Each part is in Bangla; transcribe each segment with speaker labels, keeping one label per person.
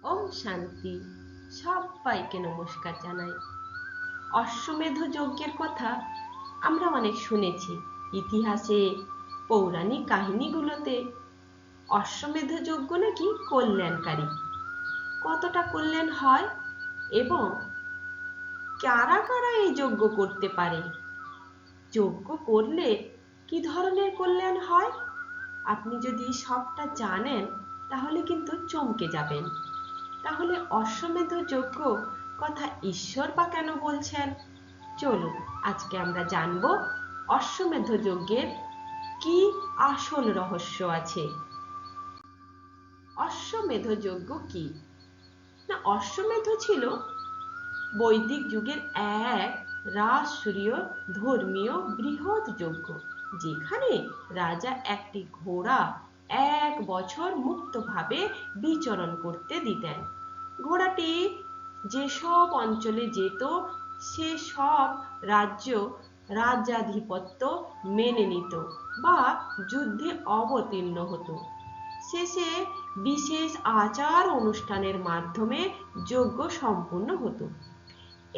Speaker 1: ওম শান্তি। সবাইকে নমস্কার জানাই। অশ্বমেধ যজ্ঞের কথা আমরা অনেক শুনেছি ইতিহাসে, পৌরাণিক কাহিনীগুলোতে। অশ্বমেধ যজ্ঞ নাকি কল্যাণকারী। কতটা কল্যাণ হয় এবং কারা কারা এই যজ্ঞ করতে পারে, যজ্ঞ করলে কি ধরনের কল্যাণ হয়, আপনি যদি সবটা জানেন তাহলে কিন্তু চমকে যাবেন। তাহলে অশ্বমেধ যজ্ঞ কথা ঈশ্বর বা কেন বলছেন? চলুন আজকে আমরা জানব অশ্বমেধ যজ্ঞের কি আসল রহস্য আছে। অশ্বমেধ যজ্ঞ কি না, অশ্বমেধ ছিল বৈদিক যুগের এক রাষ্ট্রীয় ধর্মীয় বৃহৎ যজ্ঞ, যেখানে রাজা একটি ঘোড়া 1 বছর মুক্তভাবে বিচরণ করতে দিতেন। ঘোড়াটি যেসব অঞ্চলে যেত সে সব রাজ্য রাজ্যাধিপত্য মেনে নিত বা যুদ্ধে অবতীর্ণ হতো। শেষে বিশেষ আচার অনুষ্ঠানের মাধ্যমে যজ্ঞ সম্পূর্ণ হতো।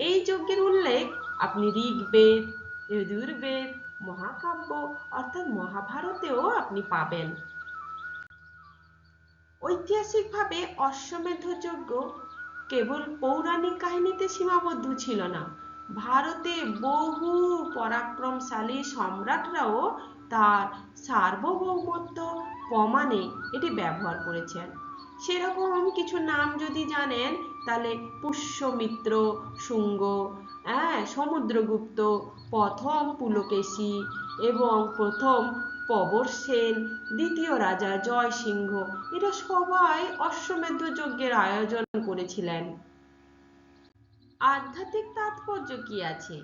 Speaker 1: এই যজ্ঞের উল্লেখ আপনি ঋগ্বেদ, যজুর্বেদ, মহাকাব্য অর্থাৎ মহাভারতেও আপনি পাবেন। ঐতিহাসিকভাবে অশ্বমেধ যজ্ঞ কেবল পৌরাণিক কাহিনীতে সীমাবদ্ধ ছিল না। ভারতে বহু পরাক্রমশালী সম্রাটরাও তার সার্বভৌমত্ব প্রমাণে এটি ব্যবহার করেছেন। সেরকম কিছু নাম যদি জানেন তাহলে পুষ্যমিত্র শুঙ্গ, সমুদ্রগুপ্ত, প্রথম পুলকেশী এবং প্রথম পবর সেন, দ্বিতীয় রাজা জয় সিংহ, এরা সবাই অশ্বমেধ যজ্ঞের আয়োজন করেছিলেন। আধ্যাত্মিক তাৎপর্য কি আছে?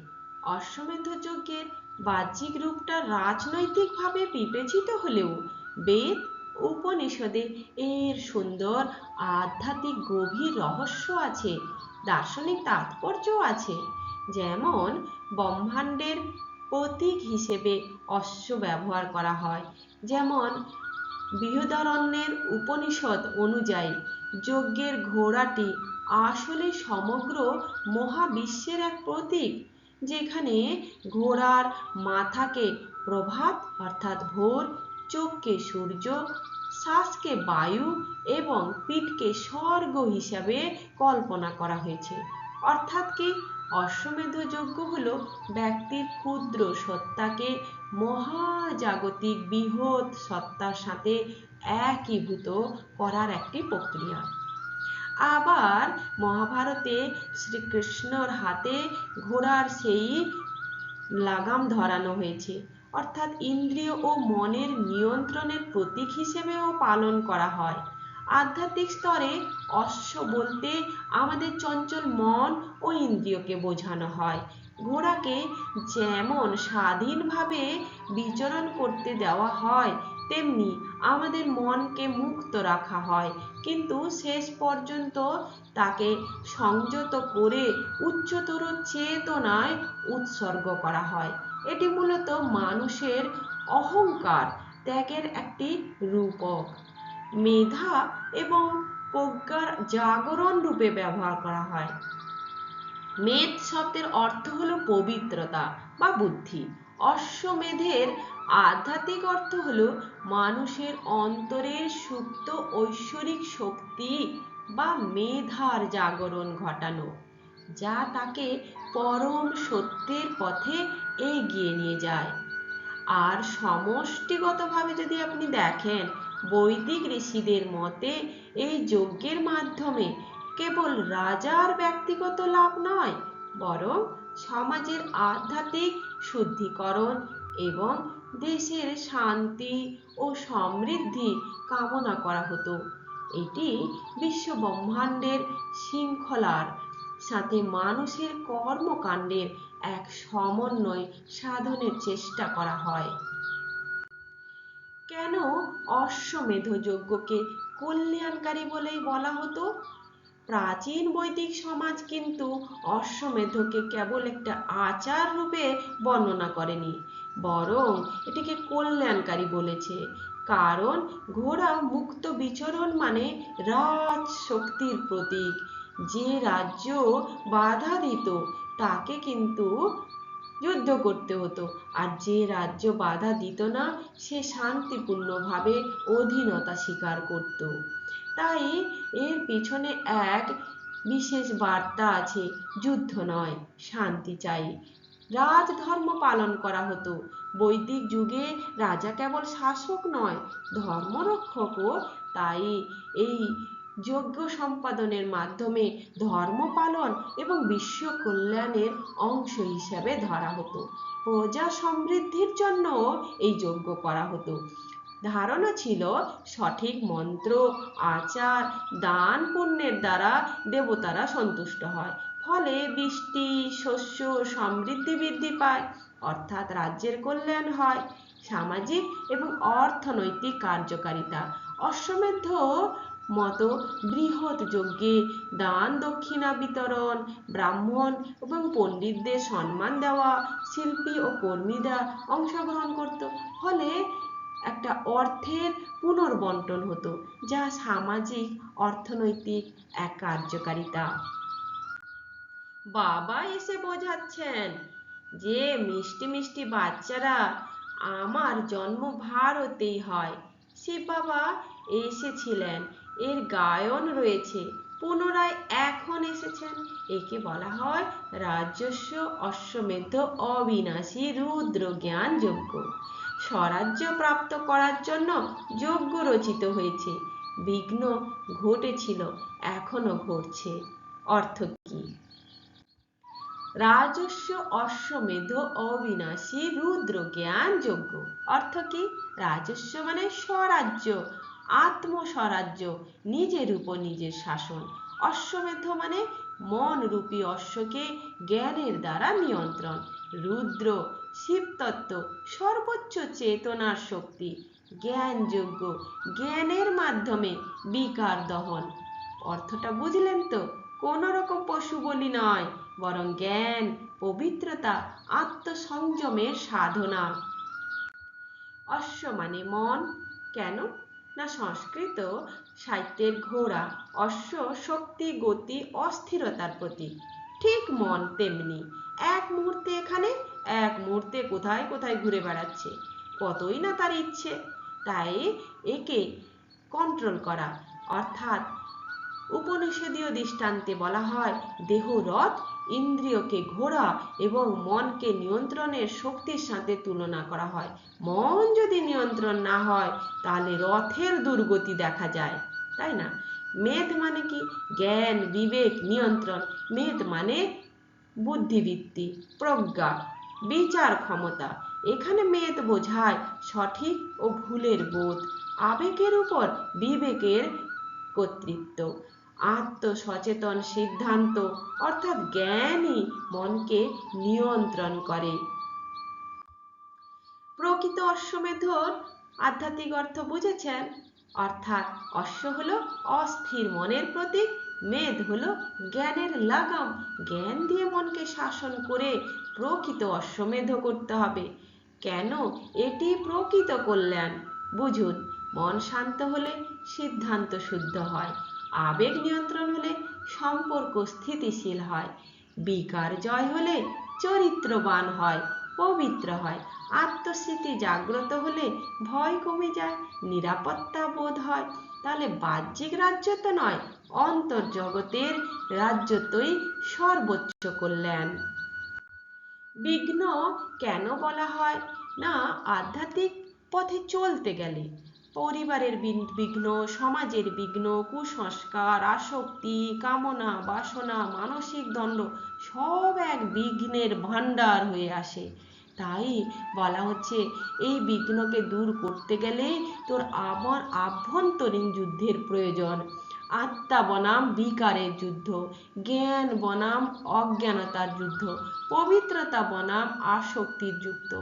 Speaker 1: অশ্বমেধ যজ্ঞের বাহ্যিক রূপটা রাজনৈতিকভাবে বিবেচিত হলেও বেদ উপনিষদে এর সুন্দর আধ্যাত্মিক গভীর রহস্য আছে, দার্শনিক তাৎপর্য আছে। যেমন ব্রহ্মাণ্ডের প্রতীক হিসেবে অশ্ব ব্যবহার করা হয়। যেমন বৃহদারণ্যের উপনিষদ অনুযায়ী যজ্ঞের ঘোড়াটি আসলে সমগ্র মহাবিশ্বের এক প্রতীক, যেখানে ঘোড়ার মাথাকে প্রভাত অর্থাৎ ভোর, চোখকে সূর্য, শ্বাসকে বায়ু এবং পিঠকে স্বর্গ হিসাবে কল্পনা করা হয়েছে। অর্থাৎ কি, অশ্বমেধ যজ্ঞ হলো ব্যক্তির ক্ষুদ্র সত্তাকে মহাজাগতিক বৃহৎ সত্তার সাথে একীভূত করার একটি প্রক্রিয়া। আবার মহাভারতে শ্রীকৃষ্ণর হাতে ঘোড়ার সেই লাগাম ধরানো হয়েছে, অর্থাৎ ইন্দ্রিয় ও মনের নিয়ন্ত্রণের প্রতীক হিসেবেও পালন করা হয়। আধ্যাত্মিক স্তরে অশ্ব বলতে আমাদের চঞ্চল মন ও ইন্দ্রিয়কে বোঝানো হয়। ঘোড়াকে যেমন স্বাধীনভাবে বিচরণ করতে দেওয়া হয়, তেমনি আমাদের মনকে মুক্ত রাখা হয়, কিন্তু শেষ পর্যন্ত তাকে সংযত করে উচ্চতর চেতনায় উৎসর্গ করা হয়। এটি মূলত মানুষের অহংকার ত্যাগের একটি রূপক। মেধা এবং প্রজ্ঞার জাগরণ রূপে ব্যবহার করা হয়। মেধ শব্দের অর্থ হলো পবিত্রতা বা বুদ্ধি। অশ্বমেধের আধ্যাত্মিক অর্থ হলো মানুষের অন্তরের সুপ্ত ঐশ্বরিক শক্তি বা মেধার জাগরণ ঘটানো, যা তাকে পরম সত্যের পথে এগিয়ে নিয়ে যায়। আর সমষ্টিগতভাবে যদি আপনি দেখেন, বৈদিক ঋষিদের মতে এই যজ্ঞের মাধ্যমে কেবল রাজার ব্যক্তিগত লাভ নয়, বরং সমাজের আধ্যাত্মিক শুদ্ধিকরণ এবং দেশের শান্তি ও সমৃদ্ধি কামনা করা হতো। এটি বিশ্ব ব্রহ্মাণ্ডের শৃঙ্খলার সাথে মানুষের কর্মকাণ্ডের এক সমন্বয় সাধনের চেষ্টা করা হয়। কেন অশ্বমেধ যজ্ঞকে কল্যাণকারী বলেই বলা হতো? প্রাচীন বৈদিক সমাজ কিন্তু অশ্বমেধকে কেবল একটা আচার রূপে বর্ণনা করেনি, বরং এটিকে কল্যাণকারী বলেছে। কারণ ঘোড়া মুক্ত বিচরণ মানে রাজ শক্তির প্রতীক। যে রাজ্য বাধা দিত তাকে কিন্তু যুদ্ধ করতে হতো, আর যে রাজ্য বাধা দিত না সে শান্তিপূর্ণভাবে অধীনতা স্বীকার করত। তাই এর পিছনে এক বিশেষ বার্তা আছে, যুদ্ধ নয়, শান্তি চাই। রাজধর্ম পালন করা হতো। বৈদিক যুগে রাজা কেবল শাসক নয়, ধর্মরক্ষকও। তাই এই যজ্ঞ সম্পাদনের মাধ্যমে ধর্ম পালন এবং বিশ্ব কল্যাণের অংশ হিসাবে ধরা হতো। প্রজা সমৃদ্ধির জন্য এই যজ্ঞ করা হতো। ধারণা ছিল সঠিক মন্ত্র, আচার, দান পুণ্যের দ্বারা দেবতারা সন্তুষ্ট হয়, ফলে বৃষ্টি, শস্য, সমৃদ্ধি বৃদ্ধি পায়, অর্থাৎ রাজ্যের কল্যাণ হয়। সামাজিক এবং অর্থনৈতিক কার্যকারিতা। অশ্বমেধ মতো বৃহৎ যজ্ঞে দান দক্ষিণা বিতরণ, ব্রাহ্মণ এবং পণ্ডিতদের সম্মান দেওয়া, শিল্পী ও কর্মীরা অংশগ্রহণ করত। ফলে একটা অর্থের পুনর্বন্টন হতো, যা সামাজিক অর্থনৈতিক এক কার্যকারিতা। বাবা এসে বোঝাচ্ছেন যে মিষ্টি মিষ্টি বাচ্চারা আমার জন্ম ভারতেই হয়। শিব বাবা এসেছিলেন, এর গায়ন রয়েছে, পুনরায় এখন এসেছেন। একে বলা হয় রাজস্ব অশ্বমেধ অবিনাশী রুদ্র জ্ঞান যজ্ঞ। স্বরাজ্য প্রাপ্ত করার জন্য যজ্ঞ রচিত হয়েছে। বিঘ্ন ঘটেছিল, এখনো ঘটছে। অর্থ কি? রাজস্ব অশ্বমেধ অবিনাশী রুদ্র জ্ঞান যজ্ঞ। অর্থ কি? রাজস্ব মানে স্বরাজ্য, আত্মস্বরাজ্য, নিজের উপর নিজের শাসন। অশ্বমেধ মানে মন রূপী অশ্বকে জ্ঞানের দ্বারা নিয়ন্ত্রণ। রুদ্র শিবতত্ত্ব, সর্বোচ্চ চেতনার শক্তি। জ্ঞান যজ্ঞ, জ্ঞানের মাধ্যমে বিকার দহন। অর্থটা বুঝলেন তো? কোনো রকম পশু বলি নয়, বরং জ্ঞান, পবিত্রতা, আত্মসংযমের সাধনা। অশ্ব মানে মন। কেন না সংস্কৃত সাহিত্যের ঘোড়া, অশ্ব শক্তি, গতি, অস্থিরতার প্রতীক। ঠিক মন তেমনি, এক মুহূর্তে এখানে, এক মুহূর্তে কোথায় কোথায় ঘুরে বেড়াচ্ছে, কতই না তার ইচ্ছে। তাই একে কন্ট্রোল করা, অর্থাৎ উপনিষদীয় দৃষ্টান্তে বলা হয় দেহরথ, ইন্দ্রিয়কে ঘোড়া এবং মনকে নিয়ন্ত্রণের শক্তির সাথে তুলনা করা হয়। মন যদি নিয়ন্ত্রণ না হয় তাহলে রথের দুর্গতি দেখা যায়, তাই না? মেধ মানে কি? জ্ঞান, বিবেক, নিয়ন্ত্রণ। মেধ মানে বুদ্ধিবৃত্তি, প্রজ্ঞা, বিচার ক্ষমতা। এখানে মেধ বোঝায় সঠিক ও ভুলের বোধ, আবেগের উপর বিবেকের কর্তৃত্ব, আত্মসচেতন সিদ্ধান্ত, অর্থাৎ জ্ঞানই মনকে নিয়ন্ত্রণ করে। প্রকৃত অশ্বমেধর আধ্যাত্মিক অর্থ বুঝেছেন? অর্থাৎ অশ্ব হলো অস্থির মনের প্রতীক, মেধ হলো জ্ঞানের লাগাম। জ্ঞান দিয়ে মনকে শাসন করে প্রকৃত অশ্বমেধ করতে হবে। কেন? এটি প্রকৃত কল্যাণ। বুঝুন, মন শান্ত হলে সিদ্ধান্ত শুদ্ধ হয়, আবেগ নিয়ন্ত্রণ হলে সম্পর্ক স্থিতিশীল হয়, বিকার জয় হলে চরিত্রবান হয়, পবিত্র হয়, আত্মস্মৃতি জাগ্রত হলে ভয় কমে যায়, নিরাপত্তা বোধ হয়। তাহলে বাহ্যিক রাজ্য তো নয়, অন্তর্জগতের রাজ্যতই সর্বোচ্চ কল্যাণ। বিঘ্ন কেন বলা হয়? না, আধ্যাত্মিক পথে চলতে গেলে পরিবারের বিঘ্ন, সমাজের বিঘ্ন, কুসংস্কার, আসক্তি, কামনা, বাসনা, মানসিক দ্বন্দ্ব সব এক বিঘ্নের ভাণ্ডার হয়ে আসে। তাই বলা হচ্ছে এই বিঘ্নকে দূর করতে গেলে তোর আমার আভ্যন্তরীণ যুদ্ধের প্রয়োজন। আত্মা বনাম বিকারের যুদ্ধ, জ্ঞান বনাম অজ্ঞানতার যুদ্ধ, পবিত্রতা বনাম আসক্তির যুদ্ধ,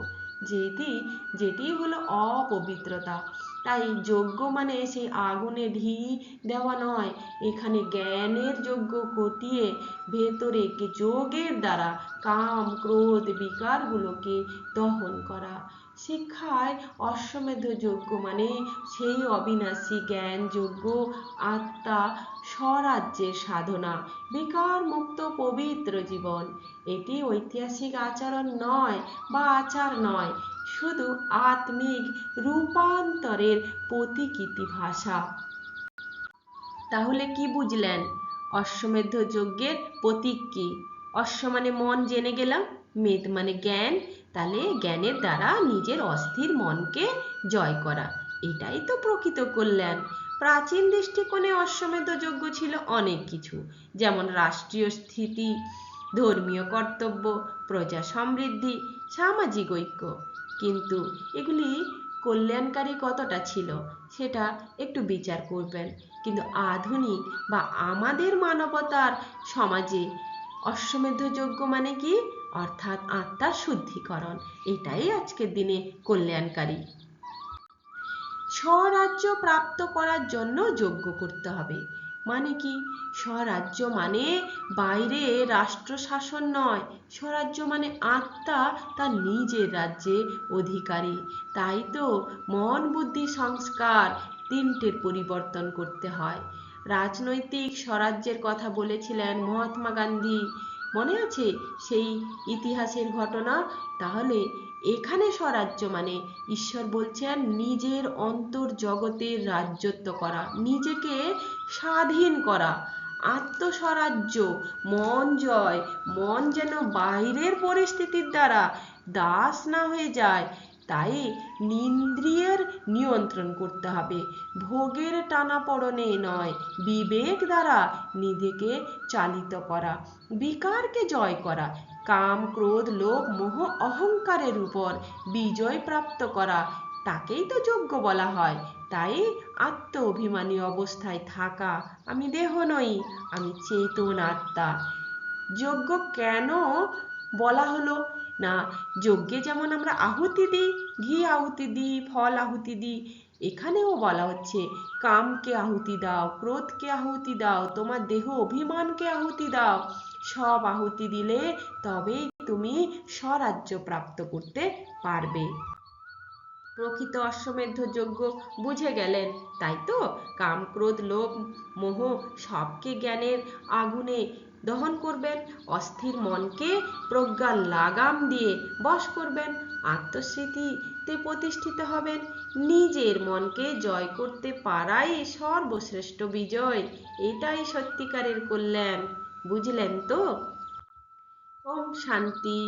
Speaker 1: যেটি হলো অপবিত্রতা। তাই যজ্ঞ মানে সেই আগুনে ঢি দেওয়া নয়, এখানে জ্ঞানের যজ্ঞ ঘটিয়ে ভেতরে যোগের দ্বারা কাম, ক্রোধ, বিকারগুলোকে দহন করা। শিক্ষায় অশ্বমেধ যজ্ঞ মানে সেই অবিনাশী জ্ঞান যজ্ঞ, আত্মা স্বরাজ্যের সাধনা, বিকার মুক্ত পবিত্র জীবন। এটি ঐতিহাসিক আচরণ নয় বা আচার নয়, শুধু আত্মিক রূপান্তরের প্রতীকীতি ভাষা। তাহলে কি বুঝলেন? অশ্বমেধ যজ্ঞের প্রতীক কি? অশ্ব মানে মন জেনে গেলাম, মেধ মানে জ্ঞান, তাহলে জ্ঞানের দ্বারা নিজের অস্থির মনকে জয় করা, এটাই তো প্রকৃত কল্যাণ। প্রাচীন দৃষ্টিকোণে অশ্বমেধ যজ্ঞ ছিল অনেক কিছু, যেমন রাষ্ট্রীয় স্থিতি, ধর্মীয় কর্তব্য, প্রজা সমৃদ্ধি, সামাজিক ঐক্য। কিন্তু এগুলি কল্যাণকারী কতটা ছিল সেটা একটু বিচার করবেন। কিন্তু আধুনিক বা আমাদের মানবতার সমাজে অশ্বমেধ যজ্ঞ মানে কি? অর্থাৎ আত্মার শুদ্ধিকরণ, এটাই আজকের দিনে কল্যাণকারী। স্বরাজ্য প্রাপ্ত করার জন্য যজ্ঞ করতে হবে মানে কি? স্বরাজ্য মানে বাইরে রাষ্ট্র শাসন নয়, স্বরাজ্য মানে আত্মা তার নিজের রাজ্যে অধিকারী। তাই তো মন বুদ্ধি সংস্কার তিনটের পরিবর্তন করতে হয়। রাজনৈতিক স্বরাজ্যের কথা বলেছিলেন মহাত্মা গান্ধী, মনে আছে সেই ইতিহাসের ঘটনা? তাহলে এখানে স্বরাজ্য মানে ঈশ্বর বলছেন নিজের অন্তর জগতের রাজ্যত্ব করা, নিজেকে স্বাধীন করা, আত্মস্বরাজ্য, মন জয়, মন যেন বাইরের পরিস্থিতির দ্বারা দাস না হয়ে যায়। তাই ইন্দ্রিয়ের নিয়ন্ত্রণ করতে হবে, ভোগের টানাপোড়েনে নয়, বিবেক দ্বারা নিজেকে চালিত করা, বিকারকে জয় করা, কাম ক্রোধ লোভ মোহ অহংকারের উপর বিজয় প্রাপ্ত করা, তাকেই তো যজ্ঞ বলা হয়। তাই আত্ম অভিমানী অবস্থায় থাকা, আমি দেহ নই, আমি চেতন আত্মা। যজ্ঞ কেন বলা হলো না? যজ্ঞে যেমন আমরা আহুতি দিই, ঘি আহুতি দিই, ফল আহুতি দিই, এখানেও বলা হচ্ছে কামকে আহুতি দাও, ক্রোধকে আহুতি দাও, তোমার দেহ অভিমানকে আহুতি দাও। সব আহুতি দিলে তবেই তুমি স্বরাজ্য প্রাপ্ত করতে পারবে। প্রকৃত অশ্বমেধ যজ্ঞ বুঝে গেলেন তাই তো? কাম ক্রোধ লোভ মোহ সবকে জ্ঞানের আগুনে দহন করবেন, অস্থির মনকে প্রজ্ঞার লাগাম দিয়ে বশ করবেন, আত্মস্মৃতিতে প্রতিষ্ঠিত হবেন। নিজের মনকে জয় করতে পারাই সর্বশ্রেষ্ঠ বিজয়, এটাই সত্যিকারের কল্যাণ। বুঝলেন তো? ওম শান্তি।